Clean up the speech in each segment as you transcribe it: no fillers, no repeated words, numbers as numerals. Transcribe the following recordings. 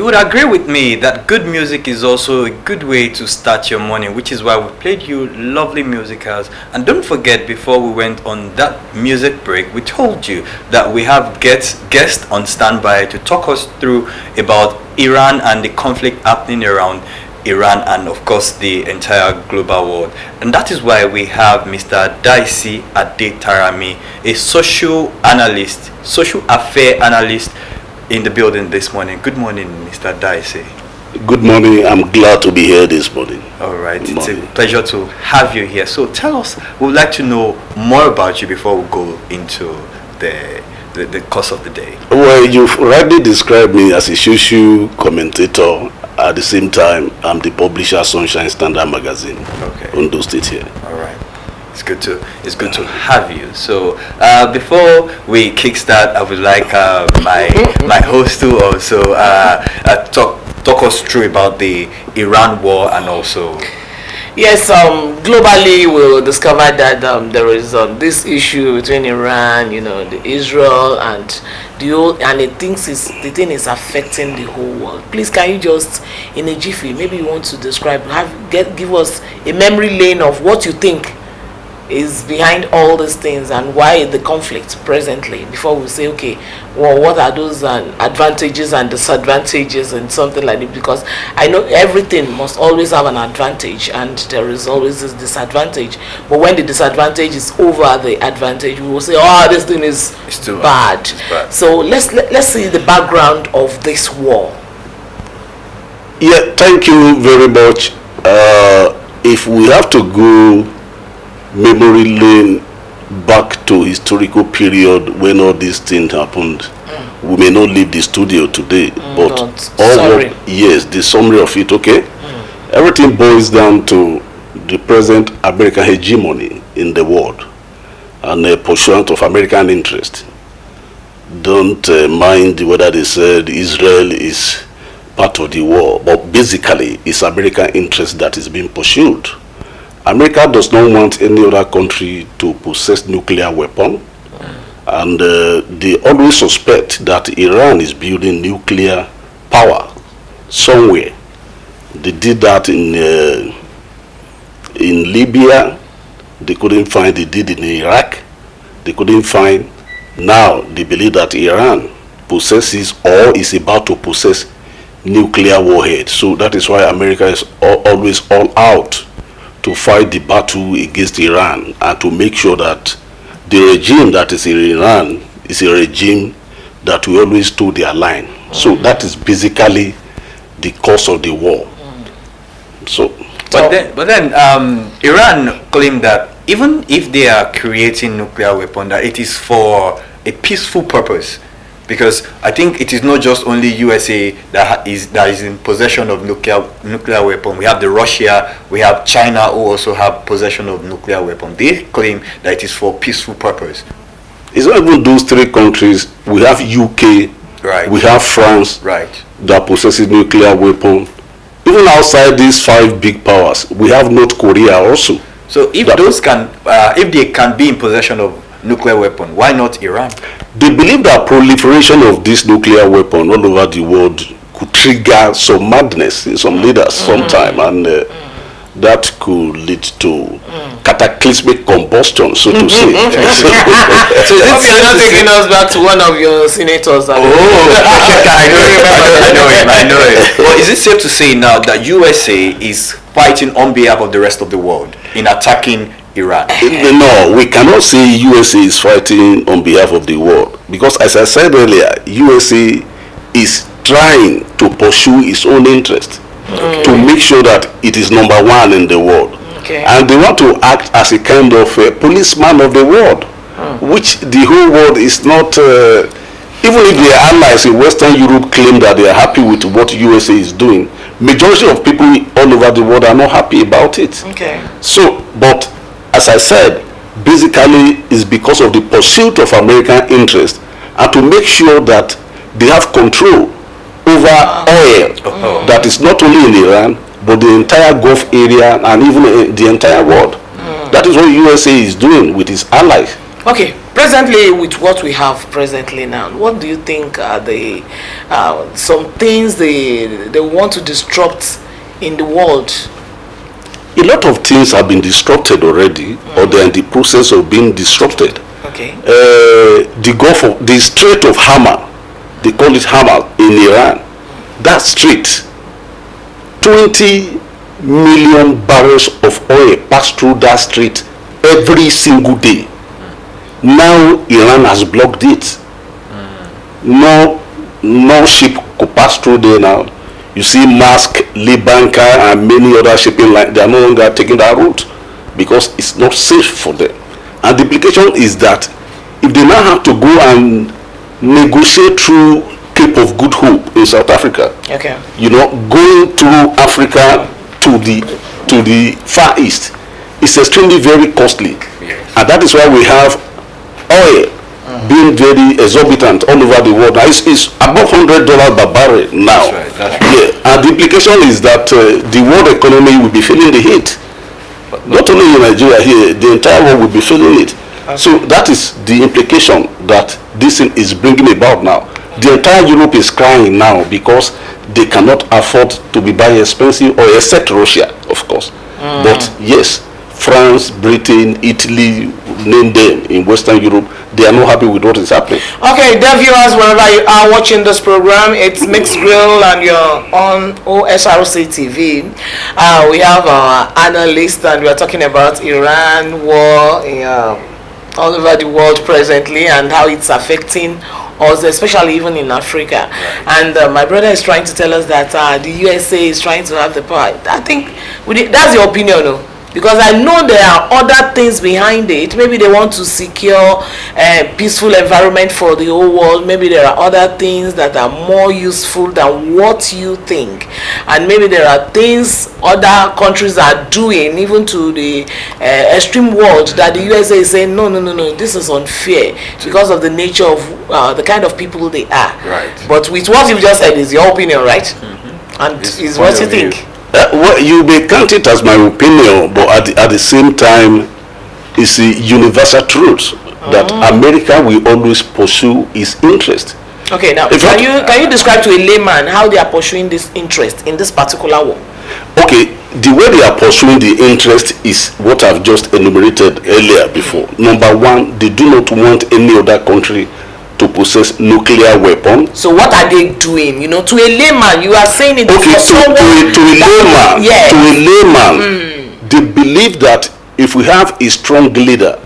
would agree with me that good music is also a good way to start your morning, which is why we played you lovely musicals. And don't forget, before we went on that music break, we told you that we have guests on standby to talk us through about Iran and the conflict happening around Iran and of course the entire global world. And that is why we have Mr. DAISI ADETARAMI, a social affair analyst in the building this morning. Good morning, Mr. DAISI. Good morning. I'm glad to be here this morning. All right. It's a pleasure to have you here. So tell us, we would like to know more about you before we go into the course of the day. Well, you've rightly described me as a social commentator. At the same time, I'm the publisher Sunshine Standard Magazine. Okay. Ondo State here. All right. It's good to have you. So before we kickstart, I would like my host to also talk us through about the Iran war and also. Yes, globally we'll discover that there is this issue between Iran, the Israel and the thing is affecting the whole world. Please, can you just in a jiffy, maybe you want to describe, give us a memory lane of what you think is behind all these things and why the conflict presently, before we say, okay, well, what are those advantages and disadvantages and something like that, because I know everything must always have an advantage and there is always this disadvantage, but when the disadvantage is over the advantage, we will say, oh, this thing is too bad. So let's see the background of this war. Yeah, thank you very much. If we have to go memory lane back to historical period when all these things happened, we may not leave the studio today, but the summary of it, okay? Everything boils down to the present American hegemony in the world and the pursuit of American interest. Don't mind whether they said Israel is part of the war, but basically it's American interest that is being pursued. America does not want any other country to possess nuclear weapon, and they always suspect that Iran is building nuclear power somewhere. They did that in Libya. They couldn't find. They did it in Iraq. They couldn't find. Now they believe that Iran possesses or is about to possess nuclear warheads. So that is why America is always all out to fight the battle against Iran and to make sure that the regime that is in Iran is a regime that will always toe their line. So that is basically the cause of the war. But then Iran claimed that even if they are creating nuclear weapon, that it is for a peaceful purpose. Because I think it is not just only USA that is in possession of nuclear weapon. We have the Russia, we have China who also have possession of nuclear weapon. They claim that it is for peaceful purpose. It's not even those three countries. We have UK, right? We have France, right, that possesses nuclear weapon. Even outside these five big powers, we have North Korea also. So if if they can be in possession of nuclear weapon, why not Iran? They believe that proliferation of this nuclear weapon all over the world could trigger some madness in some leaders sometime, and that could lead to cataclysmic combustion, so to say. So you're not taking us back to one of your senators. I know him. Well, is it safe to say now that USA is fighting on behalf of the rest of the world in attacking Iran? No, we cannot say USA is fighting on behalf of the world, because as I said earlier, USA is trying to pursue its own interest to make sure that it is number one in the world. And they want to act as a kind of policeman of the world, which the whole world is not. Even if their allies in Western Europe claim that they are happy with what USA is doing, majority of people all over the world are not happy about it. So, but as I said, basically is because of the pursuit of American interest and to make sure that they have control over oil that is not only in Iran but the entire Gulf area and even the entire world. That is what USA is doing with its allies. Okay, presently, with what we have presently now, what do you think are the some things they want to disrupt in the world? A lot of things have been disrupted already, or they're in the process of being disrupted. Okay. The Strait of Hormuz, they call it Hormuz in Iran. That strait, 20 million barrels of oil pass through that strait every single day. Now Iran has blocked it. No ship could pass through there now. You see Maersk, Libanka, and many other shipping lines, they are no longer taking that route because it's not safe for them. And the implication is that if they now have to go and negotiate through Cape of Good Hope in South Africa, okay, going through Africa to the Far East, it's extremely very costly. Yes. And that is why we have oil being very exorbitant all over the world. Now it's above $100 per barrel now. That's right. Yeah, and the implication is that the world economy will be feeling the heat. Not only in Nigeria here, the entire world will be feeling it. Okay. So that is the implication that this thing is bringing about now. The entire Europe is crying now because they cannot afford to be buying expensive oil, except Russia, of course. But yes, France, Britain, Italy, name them in Western Europe, they are not happy with what is happening. Okay, dear viewers, wherever you are watching this program, it's Mixed Grill and you're on OSRC TV. We have our analyst and we are talking about Iran war all over the world presently and how it's affecting us, especially even in Africa. And my brother is trying to tell us that the USA is trying to have the power. I think that's your opinion, no? Because I know there are other things behind it. Maybe they want to secure a peaceful environment for the whole world. Maybe there are other things that are more useful than what you think. And maybe there are things other countries are doing, even to the extreme world, that the USA is saying, no, this is unfair because of the nature of the kind of people they are. Right. But with what you've just said is your opinion, right? Mm-hmm. And It's is point what you of view. think. Well, you may count it as my opinion, but at the same time, it's a universal truth that America will always pursue its interest. Okay, now can you describe to a layman how they are pursuing this interest in this particular war? Okay, the way they are pursuing the interest is what I've just enumerated earlier before. Number one, they do not want any other country to possess nuclear weapon. So what are they doing? To a layman, you are saying it. Okay, so to a layman, they believe that if we have a strong leader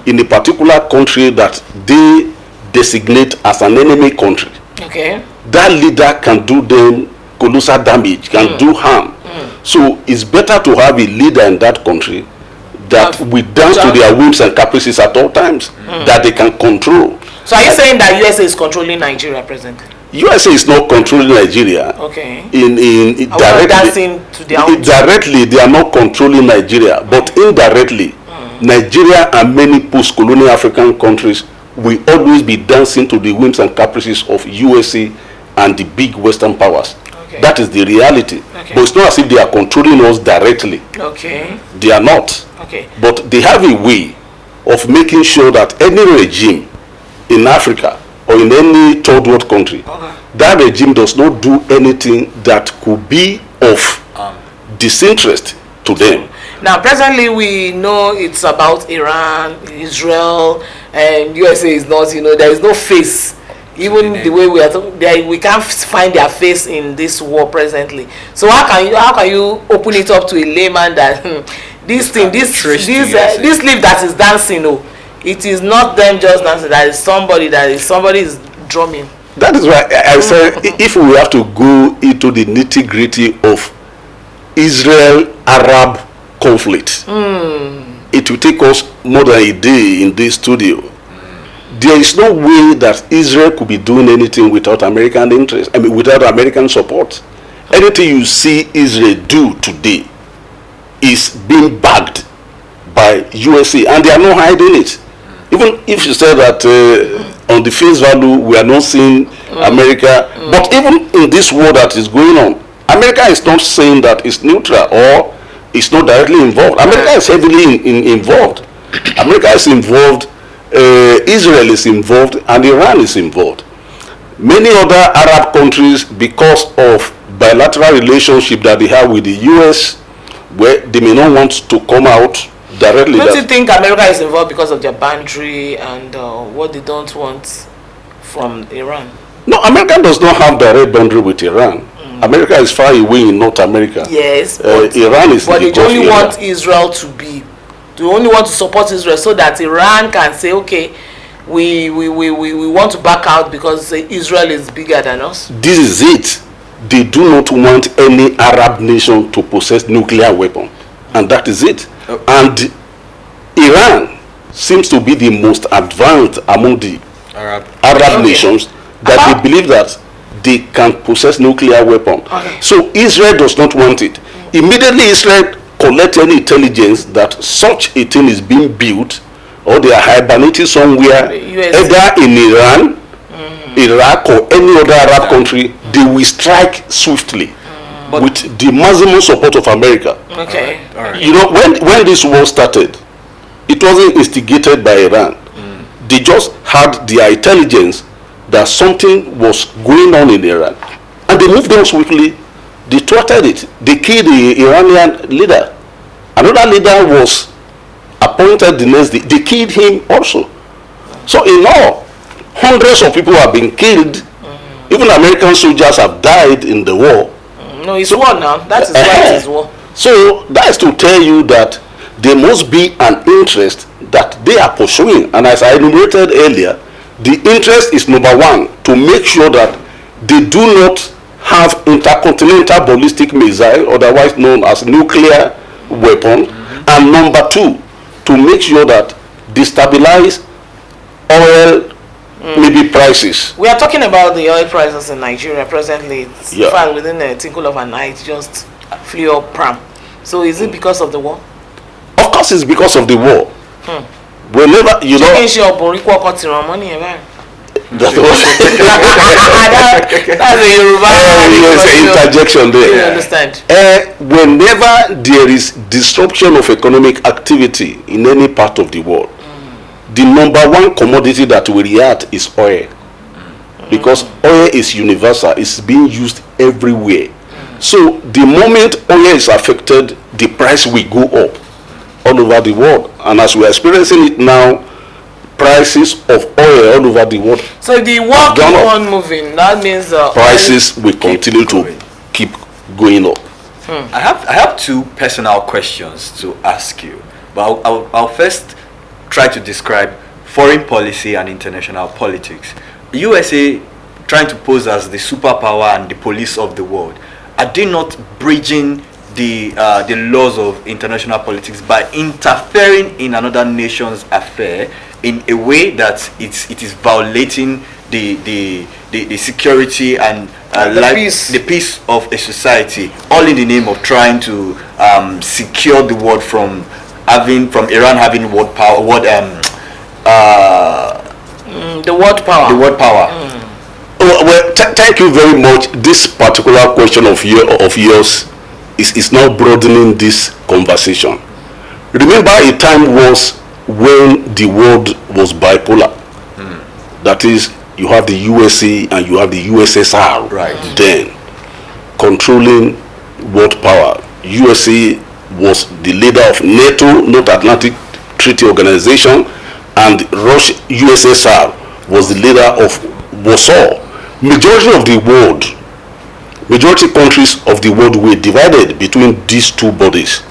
in a particular country that they designate as an enemy country, okay, that leader can do them colossal damage, can do harm. So it's better to have a leader in that country that will dance to their whims and caprices at all times, that they can control. So are you saying that USA is controlling Nigeria presently? USA is not controlling Nigeria. Okay. Directly, they are not controlling Nigeria, but indirectly, Nigeria and many post-colonial African countries will always be dancing to the whims and caprices of USA and the big Western powers. Okay. That is the reality. Okay. But it's not as if they are controlling us directly. Okay. They are not. Okay. But they have a way of making sure that any regime in Africa or in any third world country, that regime does not do anything that could be of disinterest to them. Now, presently, we know it's about Iran, Israel, and USA is not. There is no face. Even the way we are, we can't find their face in this war presently. So how can you open it up to a layman that this leaf that is dancing? It is not them just dancing. That is somebody is drumming. That is why I said if we have to go into the nitty-gritty of Israel-Arab conflict, it will take us more than a day in this studio. There is no way that Israel could be doing anything without American interest. Without American support. Anything you see Israel do today is being backed by USA, and they are not hiding it. Even if you say that on the face value we are not seeing America, but even in this war that is going on, America is not saying that it's neutral or it's not directly involved. America is heavily involved. America is involved Israel is involved and Iran is involved. Many other Arab countries, because of bilateral relationship that they have with the US, where they may not want to come out directly. Don't you think America is involved because of their boundary and what they don't want from Iran? No, America does not have direct boundary with Iran. America is far away in North America. Yes, but Iran is. But they only want Israel to be. They only want to support Israel so that Iran can say, okay, we want to back out because Israel is bigger than us. This is it. They do not want any Arab nation to possess nuclear weapon, and that is it. And Iran seems to be the most advanced among the Arab nations that they believe that they can possess nuclear weapon. So Israel does not want it. Immediately Israel collects any intelligence that such a thing is being built, or they are hibernating somewhere, either in Iran, Iraq, or any other Arab country, they will strike swiftly with the maximum support of America. Okay. All right. You know, when this war started, it wasn't instigated by Iran. They just had their intelligence that something was going on in Iran, and they moved on swiftly. They thwarted it. They killed the Iranian leader. Another leader was appointed the next day. They killed him also. So in all, hundreds of people have been killed. Even American soldiers have died in the war. No, it's war now. That is why it is war. So that is to tell you that there must be an interest that they are pursuing. And as I enumerated earlier, the interest is number one, to make sure that they do not have intercontinental ballistic missile, otherwise known as nuclear weapon. And number two, to make sure that they stabilize oil maybe prices. We are talking about the oil prices in Nigeria presently. In fact, within a tinkle of an eye, it just flew up pram. So is it because of the war? Of course it's because of the war. Whenever, you know... That's a Yoruba interjection there. You understand? Whenever there is disruption of economic activity in any part of the world, the number one commodity that will react is oil. Because oil is universal, it's being used everywhere. So the moment oil is affected, the price will go up all over the world. And as we are experiencing it now, prices of oil all over the world. So the war keep on moving. That means prices will continue to keep going up. I have two personal questions to ask you, but I'll first try to describe foreign policy and international politics. USA trying to pose as the superpower and the police of the world. Are they not bridging the laws of international politics by interfering in another nation's affair in a way that it is violating the security and the peace of a society, all in the name of trying to secure the world from Iran having world power, the world power. Well, thank you very much. This particular question of yours is now broadening this conversation. Remember, a time was when the world was bipolar. That is, you have the USA and you have the USSR. Right. Then controlling world power. USA was the leader of NATO, North Atlantic Treaty Organization, and USSR was the leader of Warsaw. Majority countries of the world were divided between these two bodies,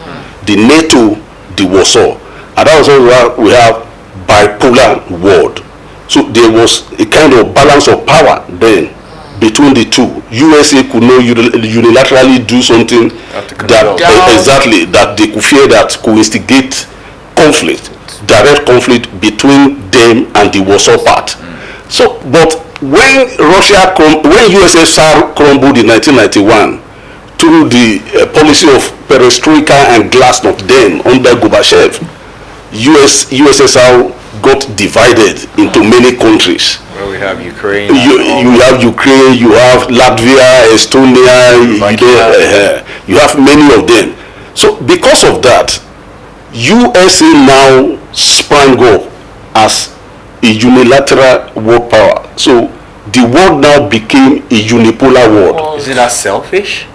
the NATO, the Warsaw, and that was why we have bipolar world. So there was a kind of balance of power then between the two. USA could not unilaterally do something that they could fear that could instigate conflict, direct conflict between them and the Warsaw part. So, but when USSR crumbled in 1991 through the policy of perestroika and glasnost then under Gorbachev, USSR got divided into many countries. Well, we have Ukraine. You have Ukraine, you have Latvia, Estonia, you have many of them. So because of that, USA now sprang up as a unilateral world power. So the world now became a unipolar world. Is it that selfish?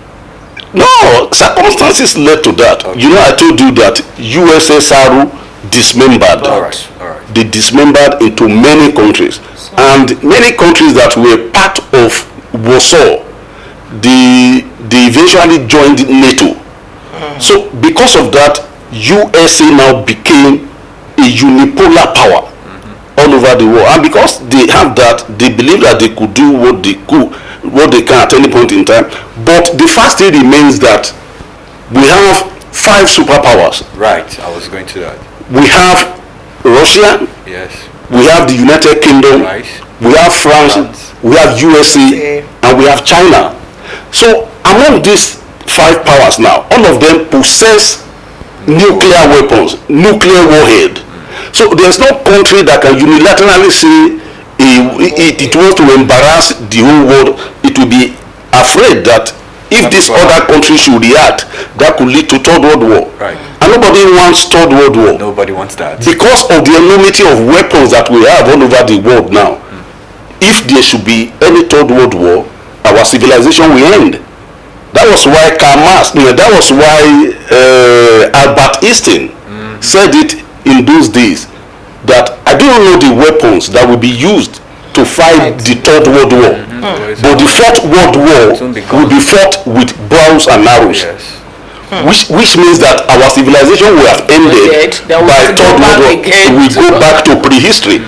No, circumstances led to that. Okay. You know, I told you that USSR dismembered. All right. They dismembered into many countries, and many countries that were part of Warsaw, they eventually joined NATO. So because of that, USA now became a unipolar power all over the world, and because they have that, they believe that they could do what they can at any point in time. But the fact still remains that we have 5 superpowers. Right. I was going to that. We have Russia, Yes. we have the United Kingdom, Right. we have France, we have USA, and we have China. So among these 5 powers now, all of them possess nuclear weapons, nuclear warhead. So there's no country that can unilaterally say it wants to embarrass the whole world. It will be afraid that if this other country should react, that could lead to Third World War. Right. And nobody wants Third World War. Nobody wants that. Because of the enormity of weapons that we have all over the world now. If there should be any Third World War, our civilization will end. That was why Karl Marx, that was why Albert Einstein said it in those days, that I don't know the weapons that will be used to fight the Third World War. But the Fourth World War will be fought with bows and arrows. Yes. Which means that our civilization will have ended by Third World War. We go back to prehistory.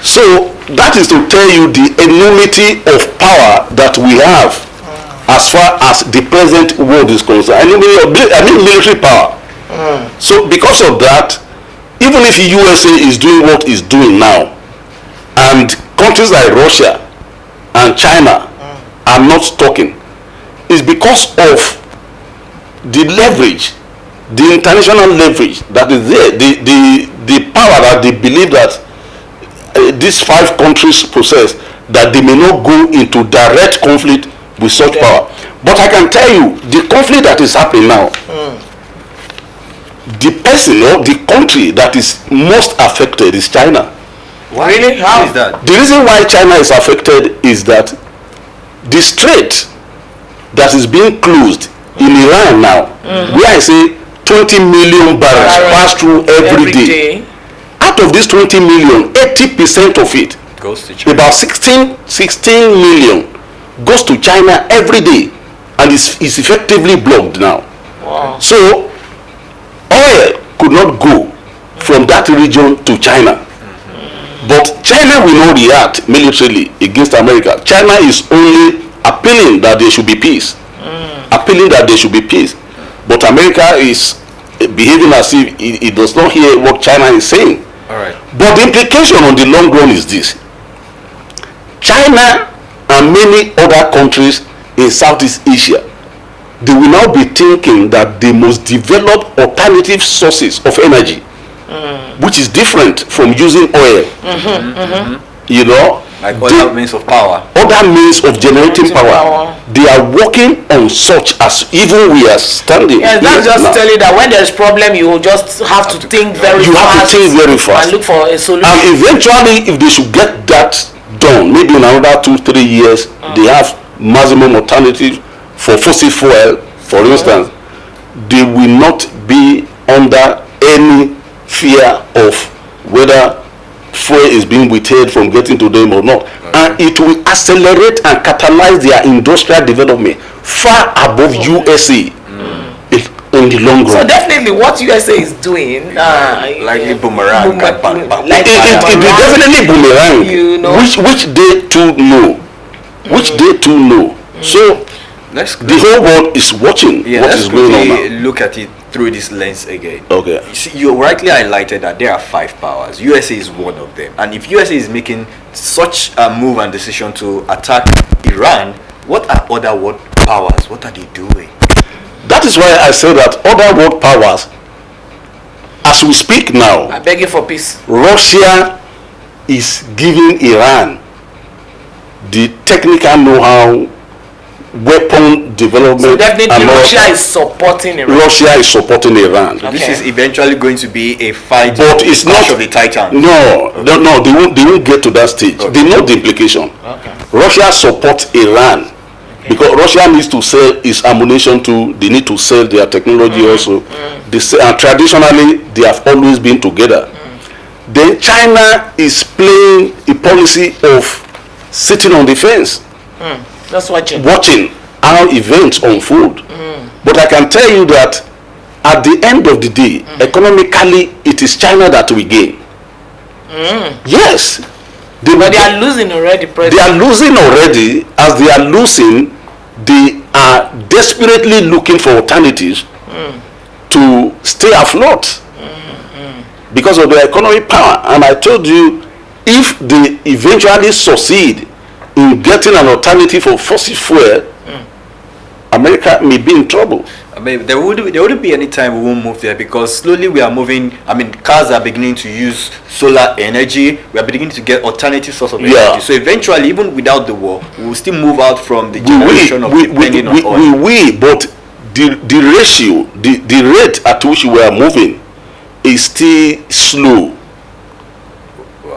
So that is to tell you the enormity of power that we have as far as the present world is concerned. I mean military power. So because of that, even if USA is doing what it's doing now, and countries like Russia and China are not talking, it's because of the leverage, the international leverage that is there, the power that they believe that these 5 countries possess, that they may not go into direct conflict with such power. But I can tell you, the conflict that is happening now, the person or the country that is most affected is China. Why? Really? How is that? The reason why China is affected is that the strait that is being closed in Iran now, where I say 20 million barrels pass through every day. Out of this 20 million, 80% of it Goes to China. About 16 million goes to China every day, and is effectively blocked now. Wow. So oil could not go from that region to China. But China will not react militarily against America. China is only appealing that there should be peace. Appealing that there should be peace. But America is behaving as if it does not hear what China is saying. All right. But the implication on the long run is this: China and many other countries in Southeast Asia, they will now be thinking that they must develop alternative sources of energy, which is different from using oil. You know, Like other means of power. other means of generating power. They are working on such as even we are standing. Yeah, that's here just now. tell you that when there's problem, you just have to think very You fast. have to think very fast. And look for a solution. And eventually, if they should get that done, maybe in another 2-3 years, they have maximum alternative for fossil fuel, for instance, they will not be under any fear of whether fuel is being withheld from getting to them or not. And it will accelerate and catalyze their industrial development far above USA in the long run. So definitely what USA is doing, Likely boomerang. like It will definitely boomerang, you know. which they too know. So Let's the whole world is watching what let's is going on quickly now. look at it through this lens again. Okay. You see, you rightly highlighted that there are 5 powers. USA is one of them. And if USA is making such a move and decision to attack Iran, what are other world powers? What are they doing? That is why I say that other world powers, as we speak now, I'm begging for peace. Russia is giving Iran the technical know-how weapon development. So definitely and Russia is supporting Iran. Russia is supporting Iran. So this is eventually going to be a fight, But it's not of the Titan. No, they won't get to that stage. Okay. They know the implication. Okay. Russia supports Iran because Russia needs to sell its ammunition too. They need to sell their technology also. They say, and traditionally they have always been together. Then China is playing a policy of sitting on the fence, Just watching how events unfold. But I can tell you that at the end of the day, economically, it is China that will gain. Yes. But they are losing already, President. They are losing already. As they are losing, they are desperately looking for alternatives to stay afloat because of their economic power. And I told you, if they eventually succeed in getting an alternative for fossil fuel, America may be in trouble. I mean, there wouldn't be any time we won't move there, because slowly we are moving. I mean, cars are beginning to use solar energy. We are beginning to get alternative source of energy. So eventually, even without the war, we will still move out from the generation of depending on oil. But the ratio, the rate at which we are moving is still slow.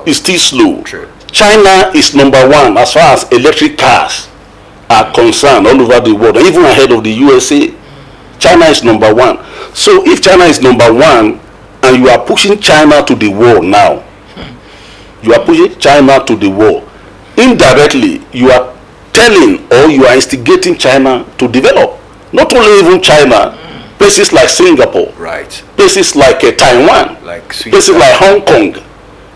It's still slow. True. China is number one as far as electric cars are concerned all over the world, even ahead of the USA. China is number one. So if China is number one and you are pushing China to the wall now, you are pushing China to the wall, indirectly you are telling or you are instigating China to develop. Not only even China, places like Singapore, Right. places like Taiwan, Like places like Hong Kong.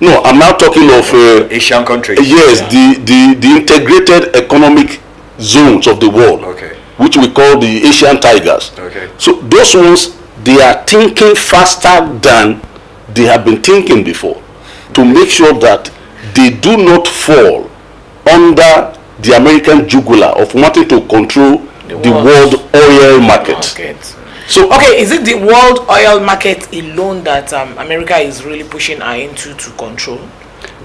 No, I'm now talking of Asian countries. yes, the integrated economic zones of the world, Okay. which we call the Asian tigers. Okay. So those ones, they are thinking faster than they have been thinking before, to make sure that they do not fall under the American jugular of wanting to control the world oil market. So okay, is it the world oil market alone that America is really pushing her into to control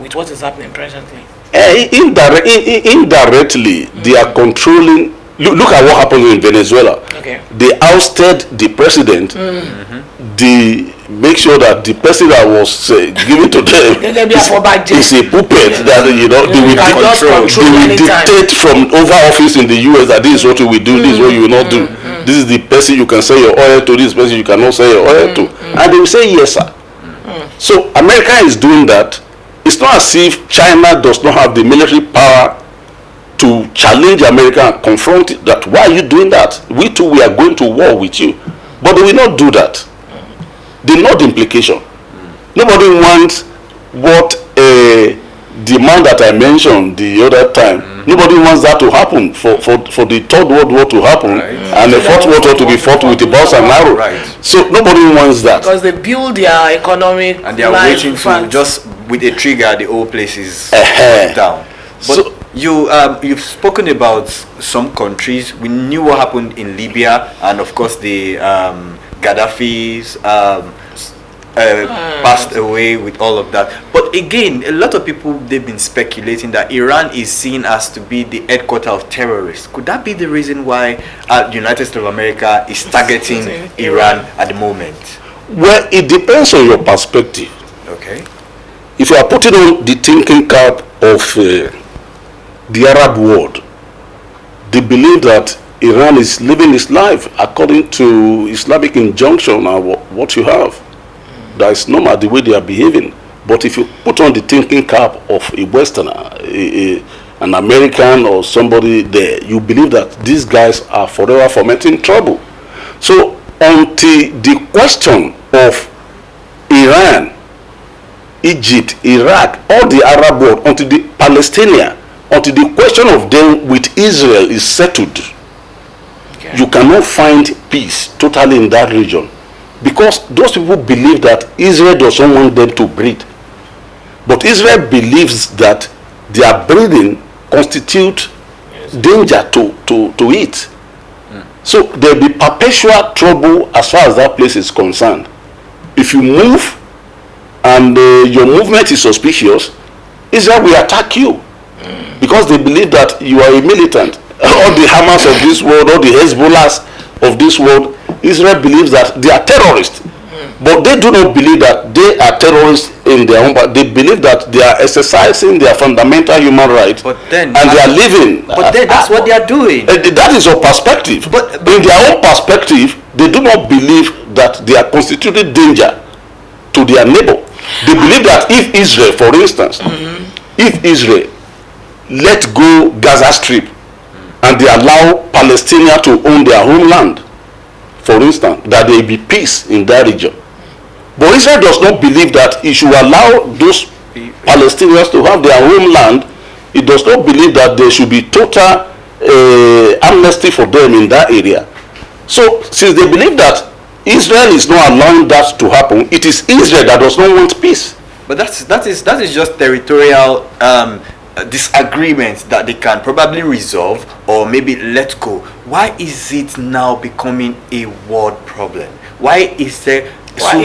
with what is happening presently? Indirectly, they are controlling. Look at what happened in Venezuela. Okay. They ousted the president. They make sure that the person that was given to them is a puppet that they will dictate from over office in the US that this is what we will do, this is what you will not do. This is the person you can sell your oil to, this person you cannot sell your oil to, and they will say yes, sir. So America is doing that. It's not as if China does not have the military power to challenge America and confront it, that why are you doing that? We too, we are going to war with you. But they will not do that. They know the implication. Nobody wants what the man that I mentioned the other time, nobody wants that to happen, for the Third World War to happen, and the Fourth World War to be fought with a bow and arrow. So nobody wants that. Because they build their economic and they are waiting to just with a trigger the whole place is down. But so, you've spoken about some countries. We knew what happened in Libya, and of course the Gaddafi's passed away with all of that. But again, a lot of people, they've been speculating that Iran is seen as to be the headquarters of terrorists. Could that be the reason why the United States of America is targeting Iran at the moment? Well, it depends on your perspective. Okay. If you are putting on the thinking cap of the Arab world, they believe that Iran is living its life according to Islamic injunction and what you have. That is normal the way they are behaving. But if you put on the thinking cap of a Westerner, an American or somebody there, you believe that these guys are forever fomenting trouble. So until the question of Iran, Egypt, Iraq, all the Arab world, until the Palestinian, until the question of them with Israel is settled, you cannot find peace totally in that region, because those people believe that Israel doesn't want them to breed, but Israel believes that their breeding constitutes danger to it. So there will be perpetual trouble as far as that place is concerned. If you move and your movement is suspicious, Israel will attack you because they believe that you are a militant. all the Hamas of this world, all the Hezbollahs of this world, Israel believes that they are terrorists. But they do not believe that they are terrorists in their own, but they believe that they are exercising their fundamental human rights, and they are living. But then that's what they are doing. That is your perspective. But in their own perspective, they do not believe that they are constituting danger to their neighbor. They believe that if Israel, for instance, if Israel let go Gaza Strip and they allow Palestinians to own their homeland, for instance, that there will be peace in that region. But Israel does not believe that it should allow those Palestinians to have their homeland. It does not believe that there should be total amnesty for them in that area. So since they believe that Israel is not allowing that to happen, it is Israel that does not want peace. But that is just territorial disagreements that they can probably resolve or maybe let go. Why is it now becoming a world problem? Why is there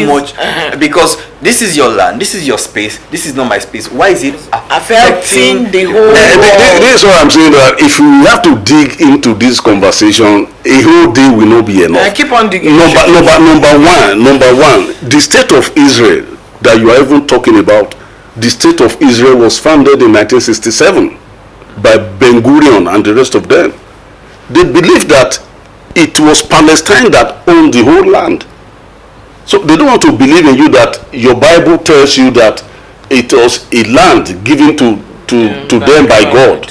much? Because this is your land, this is your space, this is not my space. Why is it affecting the whole world? This is what I'm saying, that if we have to dig into this conversation, a whole day will not be enough. Keep on digging. Number one, the state of Israel that you are even talking about, the state of Israel was founded in 1967 by Ben Gurion and the rest of them. They believed that it was Palestine that owned the whole land. So they don't want to believe in you that your Bible tells you that it was a land given to them by God.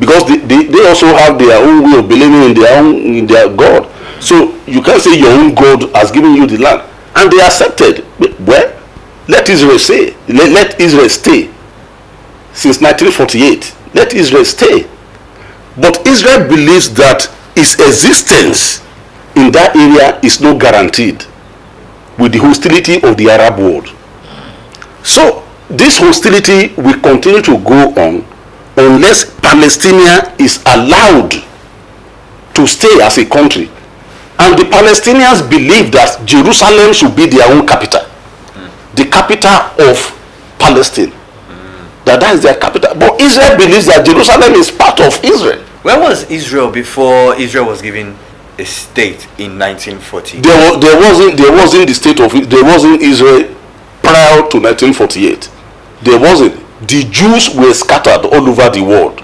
Because they also have their own way of believing in their God. So you can't say your own God has given you the land. And they accepted. Well, let Israel say, let Israel stay. Since 1948, let Israel stay. But Israel believes that its existence in that area is not guaranteed with the hostility of the Arab world. So this hostility will continue to go on unless Palestine is allowed to stay as a country. And the Palestinians believe that Jerusalem should be their own capital. The capital of Palestine. That is their capital. But Israel believes that Jerusalem is part of Israel. Where was Israel before Israel was given a state in 1940? There wasn't the state of, there wasn't Israel prior to 1948. There wasn't. The Jews were scattered all over the world.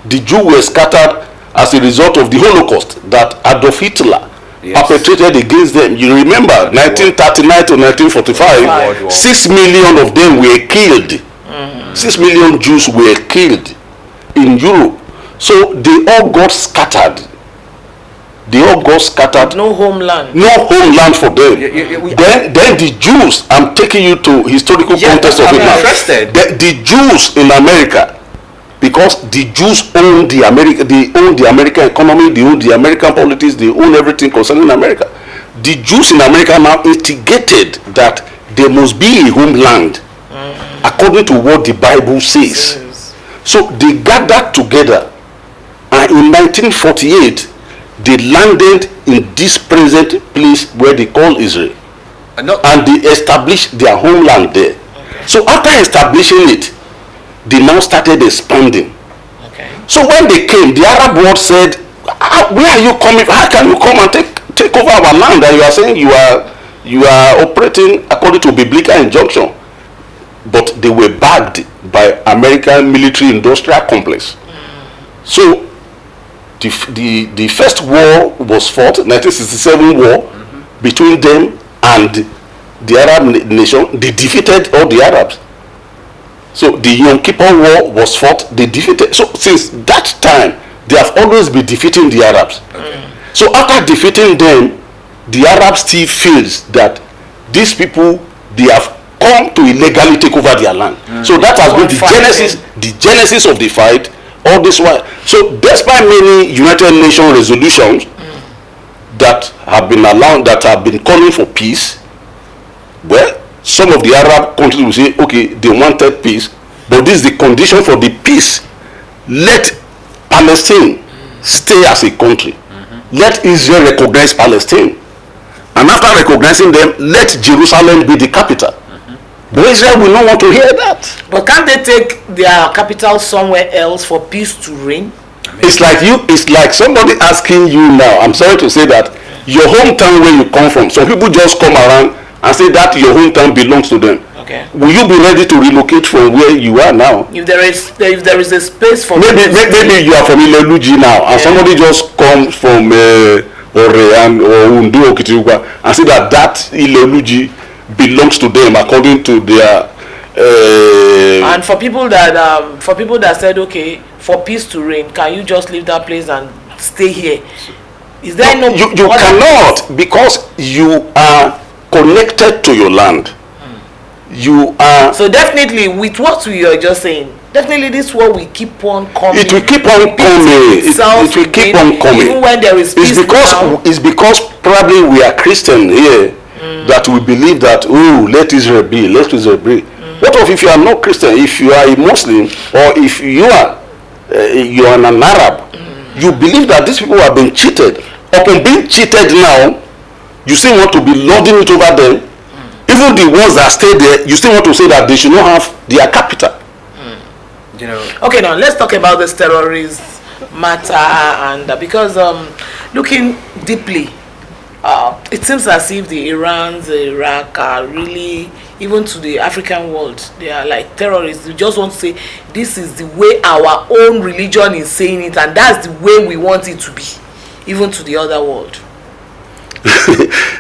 The Jews were scattered as a result of the Holocaust that Adolf Hitler perpetrated against them. You remember 1939 to 1945, 6 million of them were killed. 6 million Jews were killed in Europe. So they all got scattered. No homeland. No homeland for them. Then the Jews, I'm taking you to historical context of it now. The Jews in America, because the Jews own the American economy, they own the American politics, they own everything concerning America. The Jews in America now instigated that there must be a homeland according to what the Bible says. So they gathered together, and in 1948 they landed in this present place where they call Israel, and they established their homeland there. So after establishing it, they now started expanding. So when they came, the Arab world said, where are you coming? How can you come and take over our land? And you are saying you are operating according to biblical injunction. But they were backed by American military industrial complex. So the first war was fought, 1967 war, between them and the Arab nation. They defeated all the Arabs. So the Yom Kippur War was fought, they defeated. So since that time, they have always been defeating the Arabs. So after defeating them, the Arabs still feels that these people, they have come to illegally take over their land. So that has been the genesis of the fight all this while. So despite many United Nations resolutions that have been allowed, that have been calling for peace, well, some of the Arab countries will say, okay, they wanted peace, but this is the condition for the peace. Let Palestine stay as a country. Let Israel recognize Palestine. And after recognizing them, let Jerusalem be the capital. But Israel will not want to hear that. But can't they take their capital somewhere else for peace to reign? It's like somebody asking you now. I'm sorry to say that your hometown where you come from. Some people just come around and say that your hometown belongs to them. Okay. Will you be ready to relocate from where you are now? If there is a space for maybe you are from Ileluji now, and somebody just comes from Orean or Undo or Kitiuba and say that Ileluji belongs to them according to their. And for people that said, okay, for peace to reign, can you just leave that place and stay here? Is there no? You cannot, because you are connected to your land. You are. So definitely, with what we are just saying, definitely this war will keep on coming. It will keep on coming. It will keep on coming. Even when there is peace. It's because probably we are Christian here that we believe that let Israel be. What if you are not Christian? If you are a Muslim, or if you are an Arab, you believe that these people have been cheated. Upon being cheated now, you still want to be lording it over them. Even the ones that stay there, you still want to say that they should not have their capital. You know. Okay, now let's talk about this terrorist matter, and because looking deeply, it seems as if the Iraq are really, even to the African world, they are like terrorists. We just want to say this is the way our own religion is saying it, and that's the way we want it to be, even to the other world.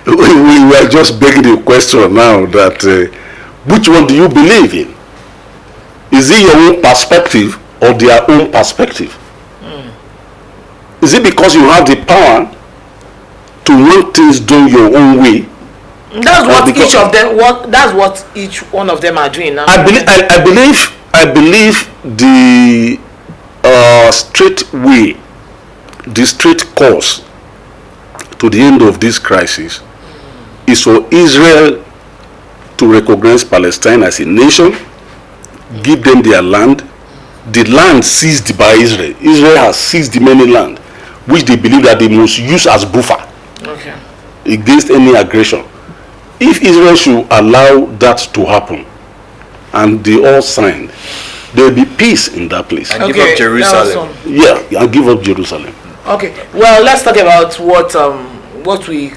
We were just begging the question now that which one do you believe in? Is it your own perspective or their own perspective? Is it because you have the power to want things done your own way? That's what each of them. That's what each one of them are doing now. I believe the straight way, the straight course to the end of this crisis is for Israel to recognize Palestine as a nation, give them their land. The land seized by Israel. Israel has seized the many land, which they believe that they must use as buffer against any aggression. If Israel should allow that to happen, and they all signed, there will be peace in that place. And give up Jerusalem. Yeah, and give up Jerusalem. Okay. Well, let's talk about what we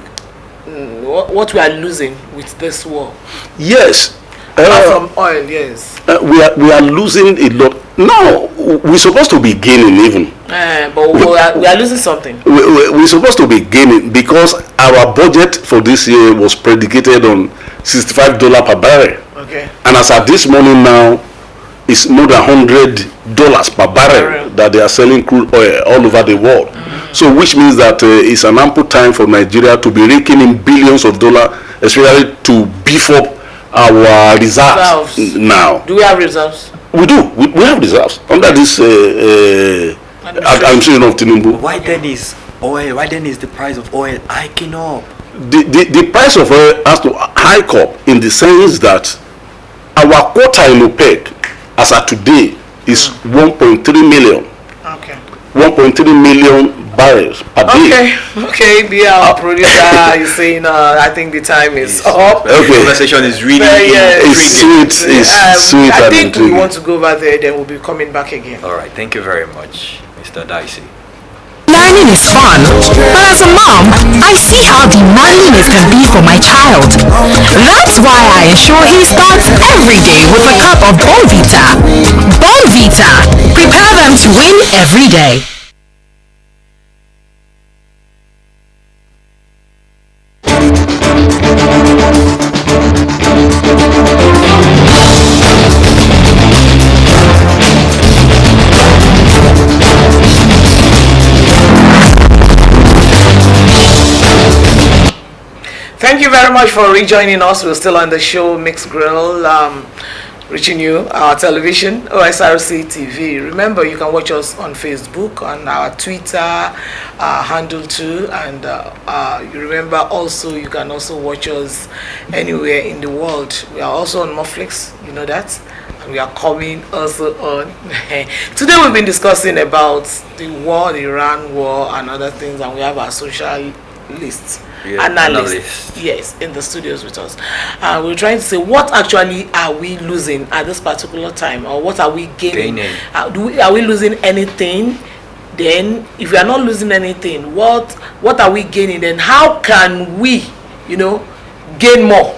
are losing with this war. Yes. From oil, yes. We are losing a lot. No, we're supposed to be gaining even. But we are losing something. We're supposed to be gaining because our budget for this year was predicated on $65 per barrel. Okay. And as at this morning now, it's more than $100 per barrel that they are selling crude oil all over the world. So which means that it's an ample time for Nigeria to be raking in billions of dollars, especially to beef up our reserves now. Do we have reserves? We do. We have reserves under this administration of Tinubu. Why then is the price of oil hiking up? The price of oil has to hike up in the sense that our quota in OPEC as of today is 1.3 million. Okay. 1.3 million barrels per day. Okay. The producer is saying, I think the time is up. The conversation is really sweet. Sweet. I think we want to go over there, then we'll be coming back again. All right. Thank you very much, Mr. DAISI. Learning is fun, but as a mom, I see how demanding it can be for my child. That's why I ensure he starts every day with a cup of Bonvita. Bonvita, prepare them to win every day. Thank you very much for rejoining us. We're still on the show Mixed Grill, reaching you our television OSRC TV. Remember, you can watch us on Facebook, on our Twitter handle too, and you remember also you can also watch us anywhere in the world. We are also on Moflix, you know that. We are coming also on. Today we've been discussing about the war, the Iran war, and other things, and we have our social list. Analyst, yes, in the studios with us. We're trying to say what actually are we losing at this particular time, or what are we gaining? Are we losing anything then if we are not losing anything, what are we gaining? Then how can we, gain more?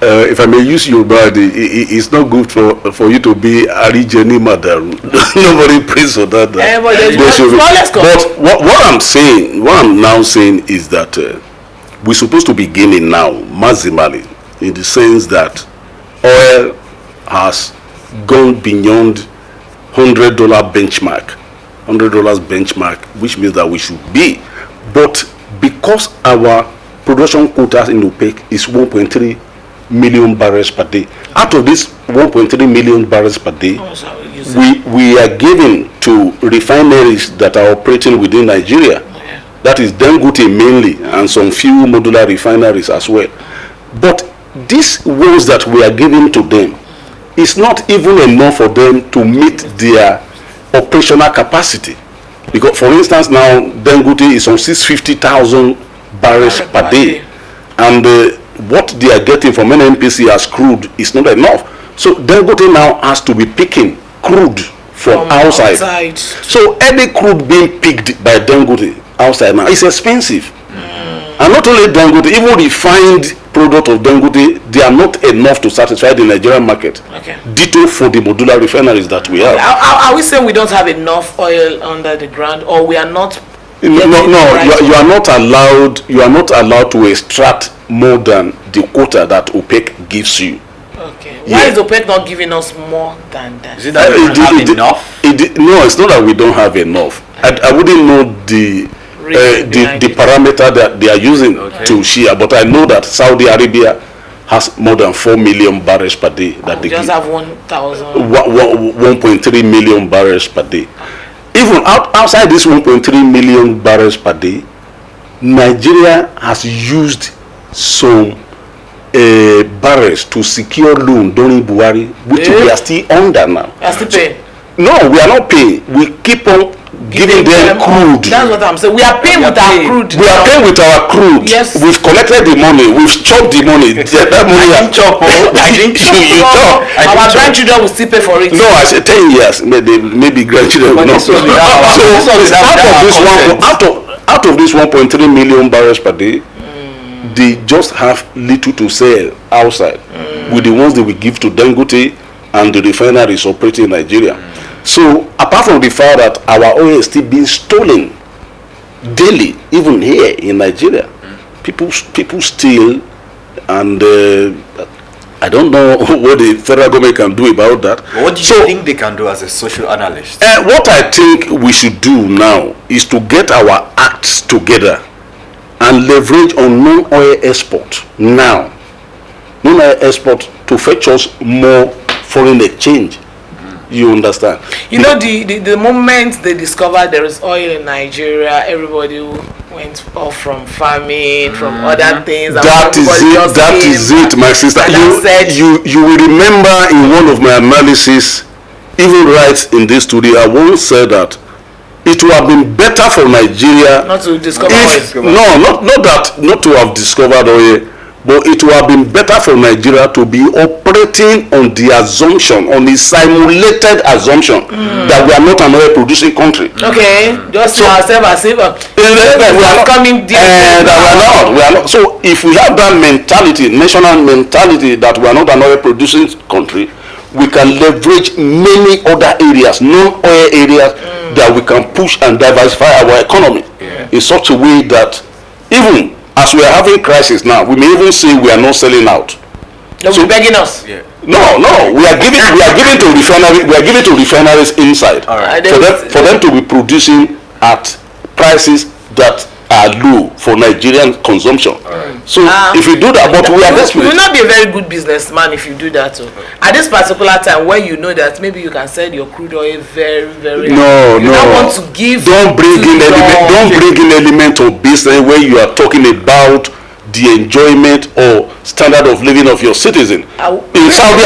If I may use your word, it's not good for you to be Arijeni Madaru. Nobody prays for that. But what I'm now saying is that we're supposed to be gaining now, maximally, in the sense that oil has gone beyond $100 benchmark, which means that we should be. But because our production quota in OPEC is 1.3 million barrels per day, out of this 1.3 million barrels per day, we are giving to refineries that are operating within Nigeria. That is Dangote mainly, and some few modular refineries as well. But these ones that we are giving to them is not even enough for them to meet their operational capacity. Because, for instance, now Dangote is on 650,000 barrels per day, and what they are getting from NNPC as crude is not enough. So Dangote now has to be picking crude from outside. So any crude being picked by Dangote outside now is expensive. And not only Dangote, even refined product of Dangote, they are not enough to satisfy the Nigerian market. Ditto for the modular refineries that we have. Are we saying we don't have enough oil under the ground, or we are not? You are not allowed. You are not allowed to extract more than the quota that OPEC gives you. Okay. Why is OPEC not giving us more than that? Is it that we don't have enough? No, it's not that we don't have enough. I wouldn't know the parameter that they are using to share, but I know that Saudi Arabia has more than 4 million barrels per day. That they just give. Have 1.3 million barrels per day. Even outside this 1.3 million barrels per day, Nigeria has used some barrels to secure loan during Buhari, which we are still under now. We are still paying? No, we are not paying. We keep on giving them crude. That's what I'm saying. We are paying with our crude. We are paying with our crude. Yes. We've collected the money. We've chopped the money. That money I didn't chop. I didn't chop. You chop. Our grandchildren will still pay for it. No, I said 10 years. Maybe grandchildren will not. So out of this 1.3 million barrels per day, they just have little to sell outside with the ones they will give to Dangote and the refineries operating in Nigeria. So apart from the fact that our oil is still being stolen daily, even here in Nigeria, people steal, and I don't know what the federal government can do about that. What do you think they can do as a social analyst? What I think we should do now is to get our acts together and leverage on non-oil export now. Non-oil export to fetch us more foreign exchange. You understand? The moment they discovered there is oil in Nigeria, everybody went off from farming, from other things. That is it, my sister. You will remember in one of my analysis, even right in this studio, I once said that it would have been better for Nigeria not to discover oil. Not to have discovered oil, but it would have been better for Nigeria to be operating on the assumption, on the simulated assumption that we are not an oil producing country. Okay, just see ourselves as if we are coming deep. We are not. So if we have that mentality, national mentality, that we are not an oil producing country, we can leverage many other areas, non-oil areas, that we can push and diversify our economy in such a way that even as we are having crisis now, we may even say we are not selling out. They'll be begging us. Yeah. No, we are giving to refineries inside. Right. For them to be producing at prices that are low for Nigerian consumption. So if you do that, but we are desperate. You will not be a very good businessman if you do that. So at this particular time, when you know that maybe you can sell your crude oil very, very high, you don't want to give. Don't bring in element of business where you are talking about the enjoyment or standard of living of your citizen. In Saudi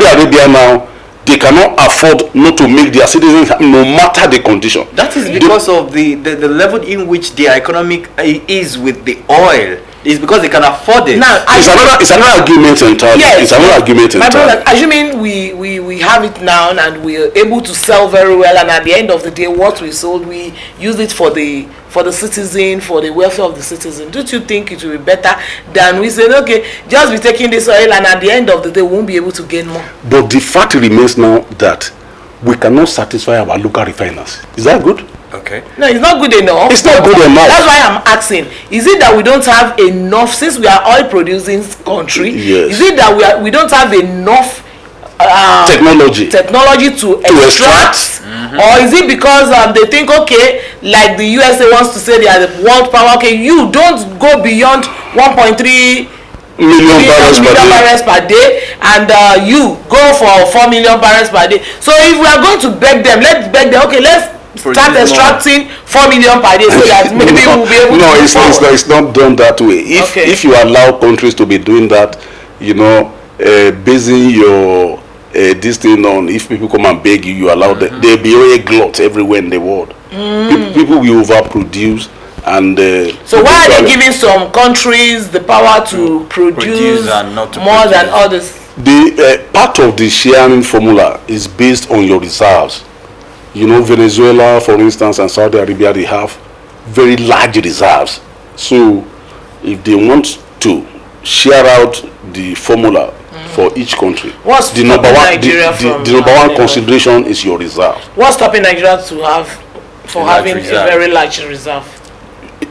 Arabia now, they cannot afford not to make their citizens happy, no matter the condition. That is because of the level in which their economic is with the oil. It's because they can afford it. Now, It's another argument entirely. Yes, it's another argument my entirely. brother, assuming we have it now and we're able to sell very well, and at the end of the day, what we sold, we use it for the citizen, for the welfare of the citizen. Don't you think it will be better than we said, okay, just be taking this oil, and at the end of the day, we won't be able to gain more? But the fact remains now that we cannot satisfy our local refiners. Is that good? Okay. No, it's not good enough. It's not good enough. That's why I'm asking. Is it that we don't have enough, since we are oil producing country? Yes. Is it that we don't have enough technology to extract? Or is it because they think, okay, like the USA wants to say they are the world power, okay, you don't go beyond 1.3 million barrels per day, and you go for 4 million barrels per day. So if we are going to beg them, let's beg them, okay, let's start extracting 4 million per day, so that maybe we'll be able to it's not done that way. If you allow countries to be doing that, basing your this thing on, if people come and beg you, you allow them, there'll be a glut everywhere in the world. People will overproduce. And so why are they giving some countries the power to produce and not to more produce than others? The part of the sharing formula is based on your reserves. Venezuela, for instance, and Saudi Arabia, they have very large reserves. So if they want to share out the formula for each country, what's the number one consideration is your reserve. What's stopping Nigeria to have having a very large reserve?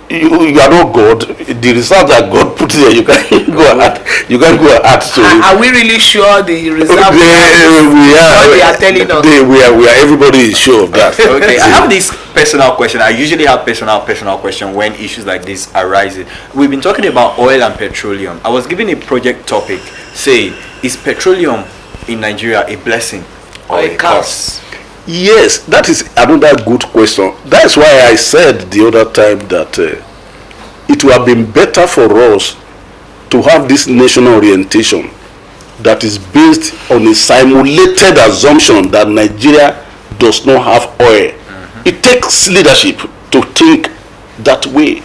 You are not God. The reserve that God put there, you can go ahead. You can go ahead. So are we really sure the reserve? We are. What they are telling us. We are. Everybody is sure of that. Okay, I have this personal question. I usually have personal question when issues like this arise. We've been talking about oil and petroleum. I was given a project topic. Say, is petroleum in Nigeria a blessing or a curse? Yes, that is another good question. That's why I said the other time that it would have been better for us to have this national orientation that is based on a simulated assumption that Nigeria does not have oil. It takes leadership to think that way.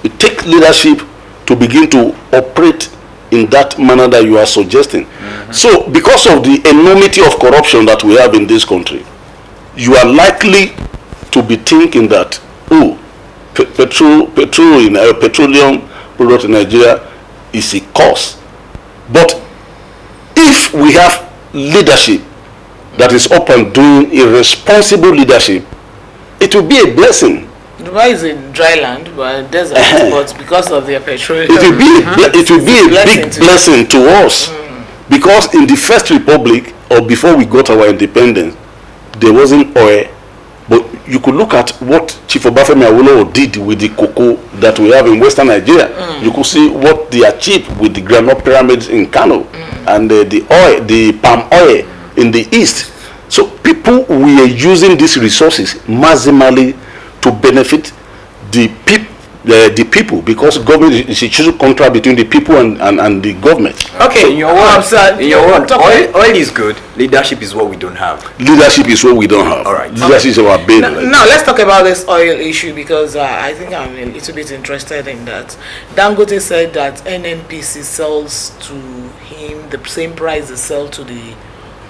It takes leadership to begin to operate in that manner that you are suggesting. So because of the enormity of corruption that we have in this country, you are likely to be thinking that petroleum product in Nigeria is a cause. But if we have leadership that is up and doing irresponsible leadership, it will be a blessing. Dubai is a dry land, but desert, but because of their petroleum, it will be a big blessing to us. Because in the First Republic, or before we got our independence, there wasn't oil, but you could look at what Chief Obafemi Awolowo did with the cocoa that we have in Western Nigeria. You could see what they achieved with the granite pyramids in Kano and the palm oil in the east. So people, we are using these resources maximally to benefit the people, because government is a chosen contract between the people and the government. Okay, so in your word, oil is good. Leadership is what we don't have. Leadership is what we don't have. All right. Leadership is our bane. Now let's talk about this oil issue, because I think I'm a little bit interested in that. Dangote said that NNPC sells to him the same price they sell to the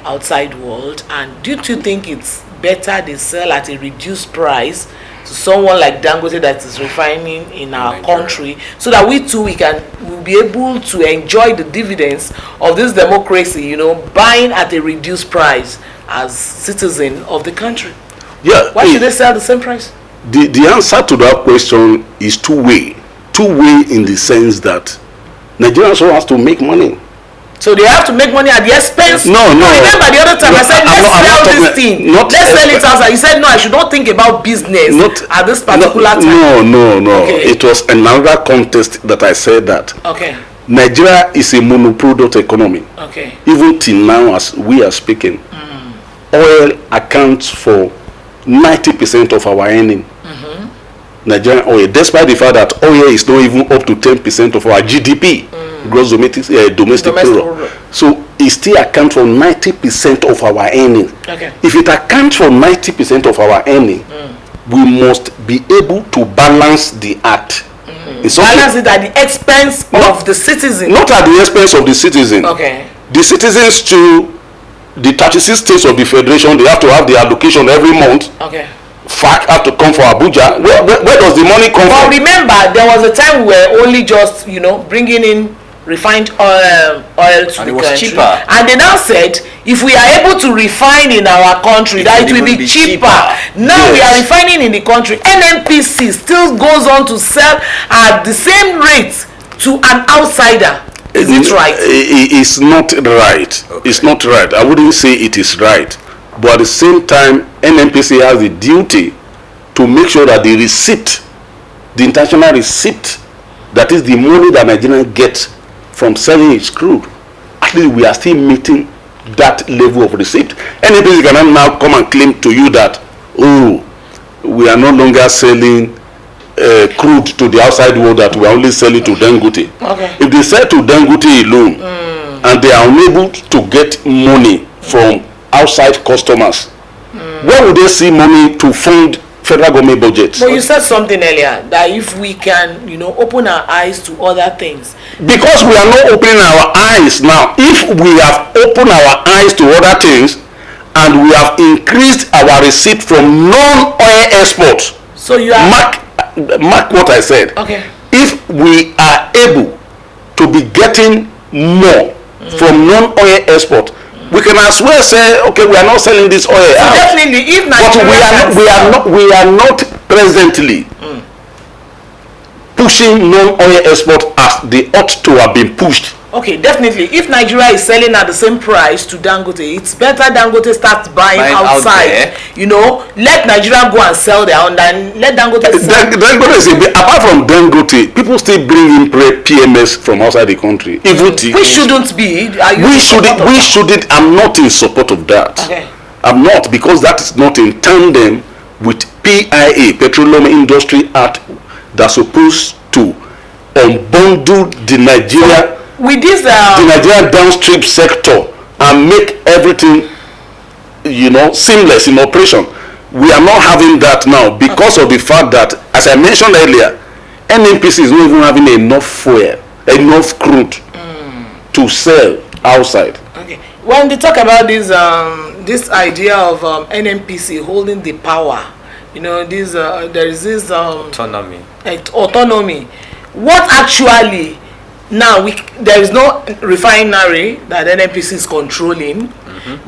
outside world, and do you think it's better they sell at a reduced price to someone like Dangote that is refining in our country, so that we too will be able to enjoy the dividends of this democracy, buying at a reduced price as citizen of the country? Yeah. Why should they sell the same price? The answer to that question is two-way in the sense that Nigerians also has to make money. So they have to make money at the expense. No. Remember the other time I said let's sell it outside. You said no, I should not think about business at this particular time. No. Okay. It was another context that I said that. Okay. Nigeria is a monoproduct economy. Okay. Even till now, as we are speaking, oil accounts for 90% of our earning. Nigerian oil, despite the fact that oil is not even up to 10% of our GDP. Gross domestic product. So it still accounts for 90% of our earnings. Okay. If it accounts for 90% of our earning, we must be able to balance the act Balance it at the expense of the citizen. Not at the expense of the citizen. Okay. The citizens to the 36 states of the federation, they have to have the allocation every month. Okay. FAC have to come for Abuja. Where does the money come from? But remember, there was a time we were only just, bringing in refined oil to and the it was country. cheaper. And they now said, if we are able to refine in our country, that it will be cheaper. Now we are refining in the country. NNPC still goes on to sell at the same rate to an outsider. Is it right? It's not right. Okay. It's not right. I wouldn't say it is right. But at the same time, NNPC has the duty to make sure that the receipt, the international receipt, that is the money that Nigeria gets from selling its crude, at least we are still meeting that level of receipt. NNPC cannot now come and claim to you that, we are no longer selling crude to the outside world, that we are only selling to Dangote. Okay. If they sell to Dangote alone and they are unable to get money from outside customers, where would they see money to fund federal government budgets? But you said something earlier that if we can, open our eyes to other things. Because we are not opening our eyes now. If we have opened our eyes to other things and we have increased our receipt from non-oil exports, So you are mark what I said. okay. If we are able to be getting more from non-oil export, we can as well say, okay, we are not selling this oil out. Definitely, if But we are not presently pushing non-oil export as they ought to have been pushed. Okay, definitely. If Nigeria is selling at the same price to Dangote, it's better Dangote starts buying outside. Let Nigeria go and sell their own, and let Dangote sell. Dangote is apart from Dangote, people still bring in PMS from outside the country. Even we shouldn't be. We shouldn't. I'm not in support of that. Okay. I'm not, because that is not in tandem with PIA, Petroleum Industry Act, that's supposed to unbundle the Nigeria. With this the Nigerian downstream sector and make everything seamless in operation. We are not having that now because of the fact that, as I mentioned earlier, NNPC is not even having enough fuel, enough crude to sell outside. Okay. When they talk about this idea of NNPC holding the power, there is this autonomy. What actually? Now there is no refinery that NNPC is controlling.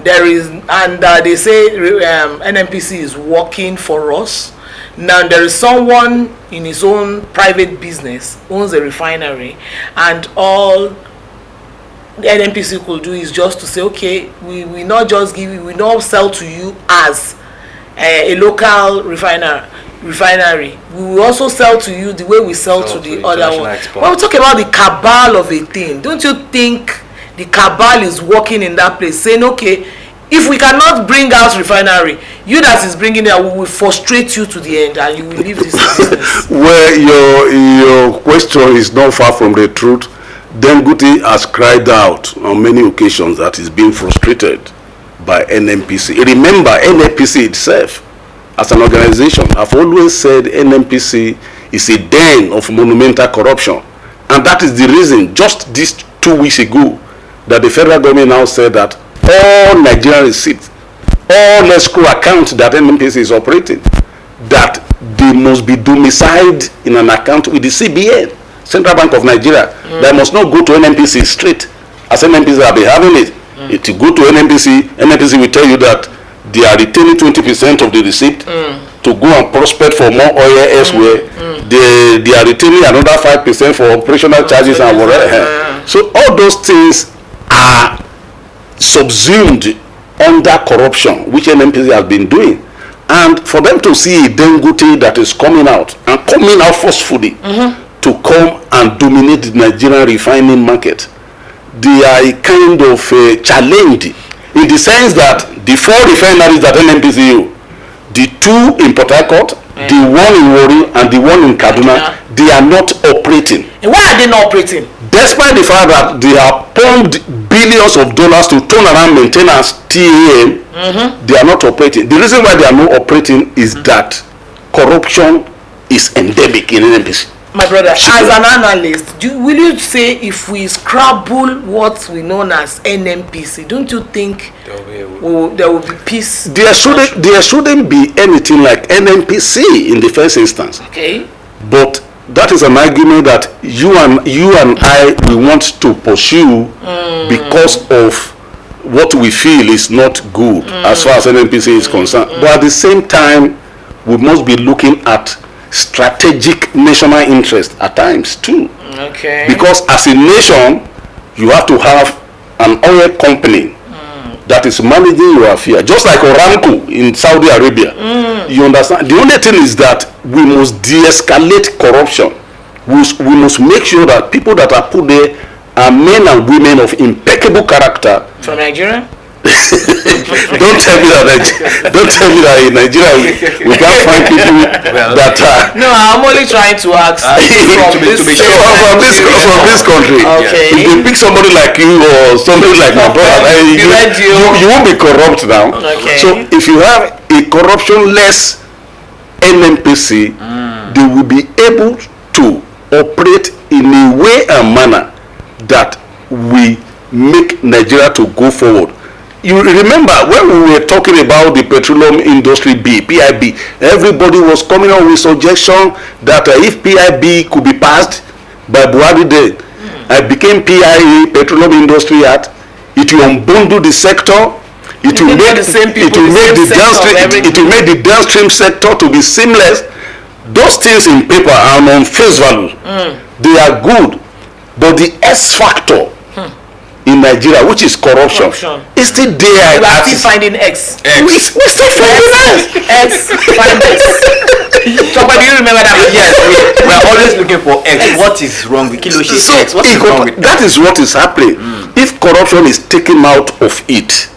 There is, and they say NNPC is working for us. Now there is someone in his own private business owns a refinery, and all the NNPC could do is just to say, okay, we not just give you, we not sell to you as a local refinery. We will also sell to you the way we sell to the other one. When we talk about the cabal of a thing, don't you think the cabal is working in that place, saying, okay, if we cannot bring out refinery, you that is bringing it, we will frustrate you to the end and you will leave this business? Well, your question is not far from the truth. Dangote has cried out on many occasions that he's being frustrated by NNPC. Remember, NNPC itself, as an organization, I've always said NNPC is a den of monumental corruption. And that is the reason, just these 2 weeks ago, that the federal government now said that all Nigerian receipts, all escrow accounts that NNPC is operating, that they must be domiciled in an account with the CBN, Central Bank of Nigeria. They must not go to NNPC straight, as NNPC have been having it. If you go to NNPC, NNPC will tell you that they are retaining 20% of the receipt to go and prospect for more oil elsewhere. They are retaining another 5% for operational charges and whatever. So all those things are subsumed under corruption, which NNPC has been doing. And for them to see a Dangote that is coming out forcefully to come and dominate the Nigerian refining market, they are a kind of challenge, in the sense that the 4 refineries that NNPC use, the 2 in Port Harcourt, the 1 in Warri, and the 1 in Kaduna, they are not operating. And why are they not operating? Despite the fact that they have pumped billions of dollars to turn around maintenance TAM, they are not operating. The reason why they are not operating is that corruption is endemic in NNPC. My brother, as an analyst, will you say if we scrabble what we know as NNPC, don't you think there will be peace? There shouldn't be anything like NNPC in the first instance. Okay. But that is an argument that you and I we want to pursue because of what we feel is not good as far as NNPC is concerned. But at the same time, we must be looking at strategic national interest at times too. Okay. Because as a nation, you have to have an oil company that is managing your affair, just like Aramco in Saudi Arabia. You understand? The only thing is that we must de-escalate corruption. We must make sure that people that are put there are men and women of impeccable character. From Nigeria? Don't tell me that in Nigeria we can't find people that are. No, I'm only trying to ask from this country. Okay. If they pick somebody like you or somebody like my brother, you won't be corrupt now. Okay. So if you have a corruption-less NNPC, they will be able to operate in a way and manner that we make Nigeria to go forward. You remember when we were talking about the petroleum industry PIB, everybody was coming up with suggestion that if PIB could be passed by Buhari then, I became PIA, Petroleum Industry Act, it will unbundle the sector, it will make the downstream sector to be seamless. Those things in paper and on face value, they are good, but the S factor in Nigeria, which is corruption. Is still there. We are still finding X. We still finding X. Find X. Somebody, you remember that? Yes, we are always looking for X. What is wrong with Kiloshi? So X? What is wrong with that? Is what is happening. If corruption is taken out of it,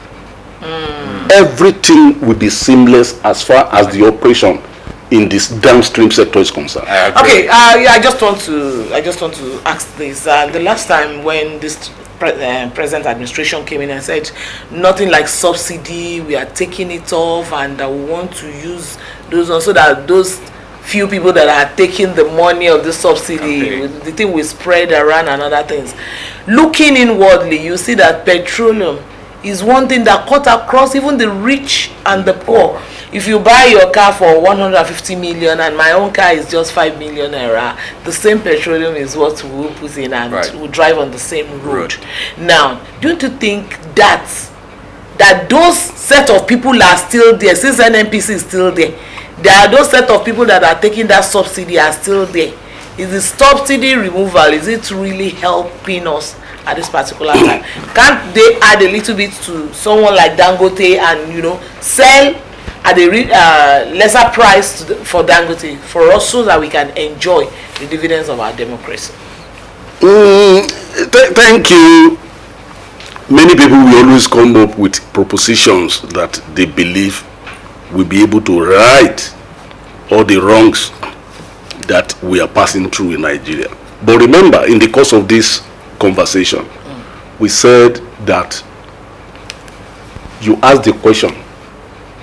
everything will be seamless as far as the operation in this downstream sector is concerned. Okay, I just want to ask this. The last time when this present administration came in and said nothing like subsidy, we are taking it off, and we want to use those ones so that those few people that are taking the money of the subsidy, the thing will spread around and other things. Looking inwardly, you see that petroleum is one thing that cut across even the rich and the poor. If you buy your car for 150 million and my own car is just 5 million naira, the same petroleum is what we will put in and we'll drive on the same road. Now, don't you think that those set of people are still there, since NNPC is still there are those set of people that are taking that subsidy are still there? Is the subsidy removal, is it really helping us at this particular time? Can't they add a little bit to someone like Dangote and sell at a lesser price for Dangote for us so that we can enjoy the dividends of our democracy? Thank you. Many people will always come up with propositions that they believe will be able to right all the wrongs that we are passing through in Nigeria. But remember, in the course of this conversation, we said that you asked the question,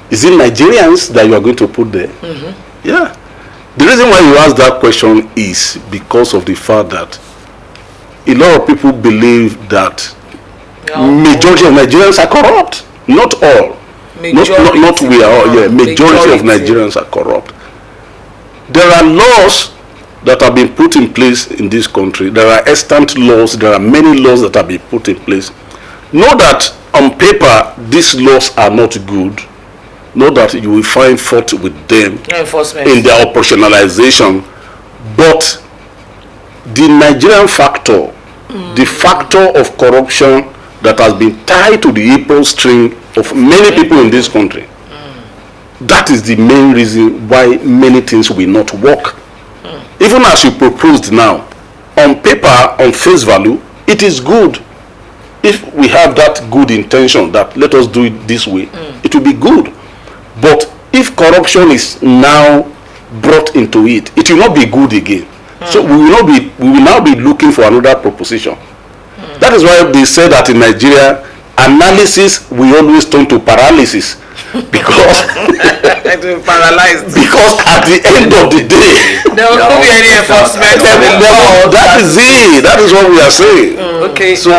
is it Nigerians that you are going to put there? Yeah. The reason why you ask that question is because of the fact that a lot of people believe that majority of Nigerians are corrupt. Not all. Not we are all. Yeah, majority of Nigerians are corrupt. There are laws that have been put in place in this country. There are extant laws. There are many laws that have been put in place. Know that on paper these laws are not good. Know that you will find fault with them in their operationalization. But the Nigerian factor, the factor of corruption that has been tied to the April string of many people in this country, that is the main reason why many things will not work. Even as you proposed now, on paper, on face value, it is good. If we have that good intention that let us do it this way, it will be good. But if corruption is now brought into it, it will not be good again. So we will now be looking for another proposition. That is why they say that in Nigeria, analysis will always turn to paralysis. because paralyzed. because at the end of the day, There won't be any enforcement. that is it. That is what we are saying. Okay, so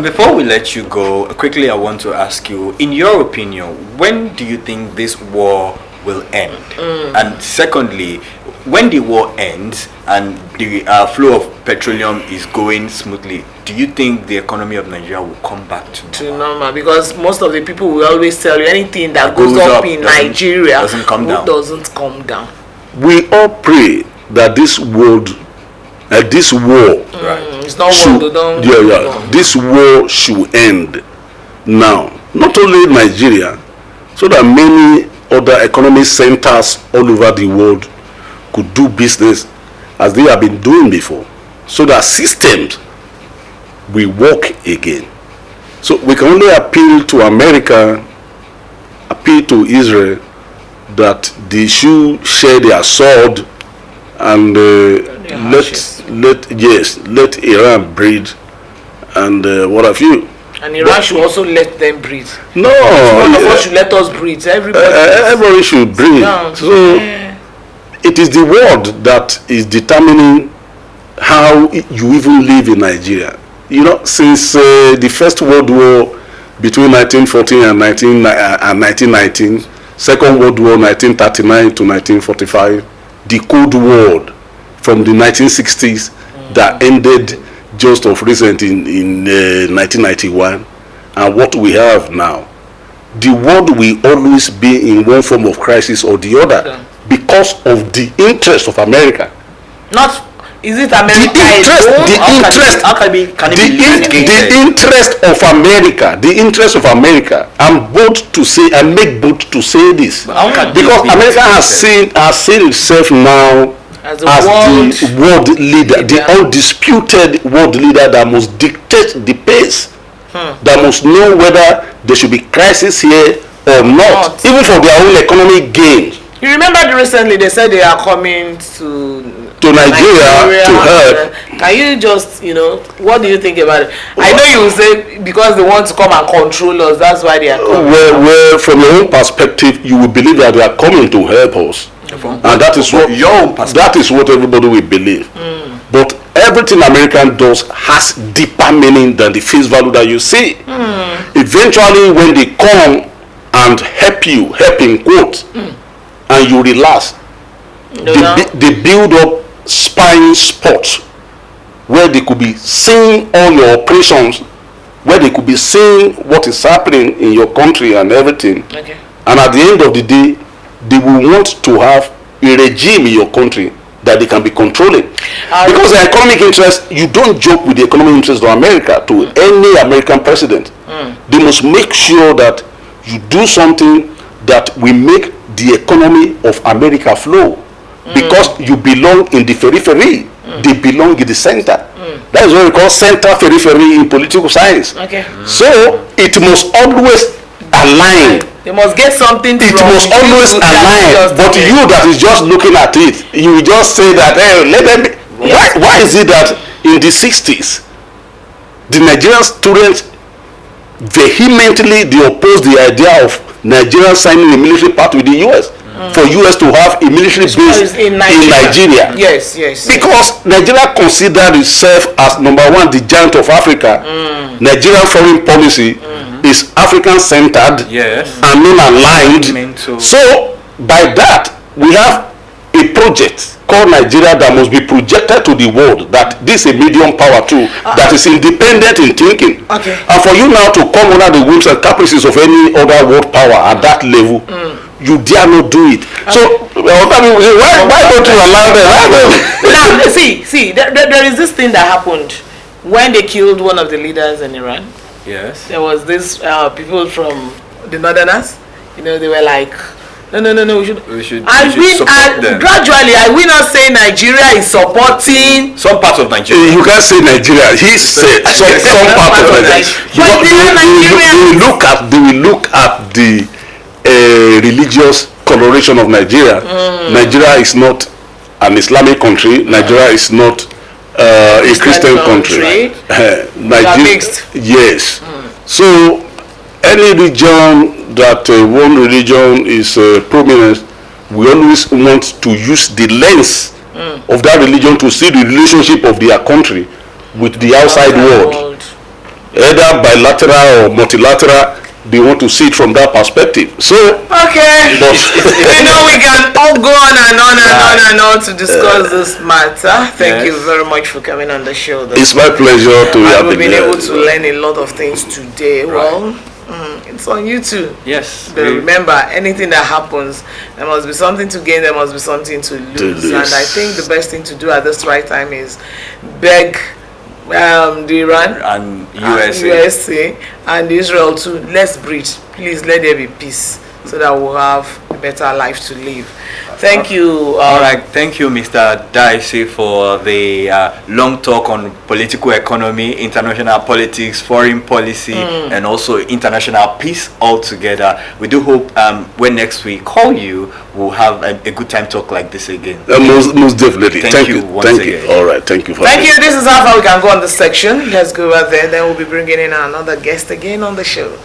before we let you go, quickly I want to ask you, in your opinion, when do you think this war will end? And secondly, when the war ends and the flow of petroleum is going smoothly, do you think the economy of Nigeria will come back to normal? Because most of the people will always tell you anything that goes up in Nigeria doesn't come down. We all pray that this war It's not this war should end now. Not only Nigeria, so that many other economic centers all over the world could do business as they have been doing before, so that systems will work again. So we can only appeal to America, appeal to Israel, that they should share their sword and let Iran breathe and what have you. And Iran should also let them breathe. No, one of us should let us breathe. Everybody should breathe. Yeah. So it is the world that is determining how you even live in Nigeria. You know, since the First World War between 1914 and 1919, Second World War 1939 to 1945, the Cold War from the 1960s that ended just of recent in 1991, and what we have now, the world will always be in one form of crisis or the other because of the interest of America. Is it America? The interest of America. I'm bold to say, I make bold to say this, because America has seen itself now as the world leader, the undisputed world leader that must dictate the pace, that must know whether there should be crisis here or not, even for their own economic gain. You remember recently they said they are coming to Nigeria to help. Can you just, what do you think about it? I know you will say because they want to come and control us, that's why they are coming. Well, from your own perspective, you will believe that they are coming to help us. And that is what everybody will believe. But everything American does has deeper meaning than the face value that you see. Eventually, when they come and help in quotes, and you relax, they build up spying spots where they could be seeing all your operations, where they could be seeing what is happening in your country and everything. Okay. And at the end of the day, they will want to have a regime in your country that they can be controlling. Because the economic interest, you don't joke with the economic interest of America to any American president. They must make sure that you do something that will make the economy of America flow. Because you belong in the periphery, they belong in the center. That is what we call center periphery in political science. Okay. So it must always align. They must get something. It must always align. But you that is just looking at it, you will just say that, hey, let them be. Yes. Why is it that in the 60s, the Nigerian students vehemently they opposed the idea of Nigeria signing a military pact with the US? For US to have a military base in Nigeria. Yes. Because Nigeria considered itself as number one, the giant of Africa. Nigerian foreign policy is African centered and non-aligned. So by that, we have a project called Nigeria that must be projected to the world, that this is a medium power too, that is independent in thinking. Okay. And for you now to come under the whims and caprices of any other world power at that level, you dare not do it. So why don't you allow them? Now see, there is this thing that happened when they killed one of the leaders in Iran. Yes. There was this people from the Northerners. They were like, no, we should support them. Gradually, I will not say Nigeria is supporting some parts of Nigeria. You can't say Nigeria. He said some part of Nigeria. They will look at the religious coloration of Nigeria. Nigeria is not an Islamic country. Nigeria is not a Christian country. Nigeria, yes. So any region that one religion is prominent, we always want to use the lens of that religion to see the relationship of their country with the outside world. Either bilateral or multilateral, they want to see it from that perspective. So okay, we can all go on and on and on and on to discuss this matter. Thank you very much for coming on the show. It's my pleasure to have been able to learn a lot of things today. Well, it's on YouTube. Yes. But remember, anything that happens, there must be something to gain, there must be something to lose. And I think the best thing to do at this right time is beg the Iran and USA and Israel to let's breathe. Please let there be peace so that we'll have a better life to live. Thank you. All right, thank you, Mr. DAISI, for the long talk on political economy, international politics, foreign policy, and also international peace altogether. We do hope when next we call you, we'll have a good time talk like this again. Most definitely. Thank you once again. All right, thank you. Thank you. This is how far we can go on this section. Let's go over there. Then we'll be bringing in another guest again on the show.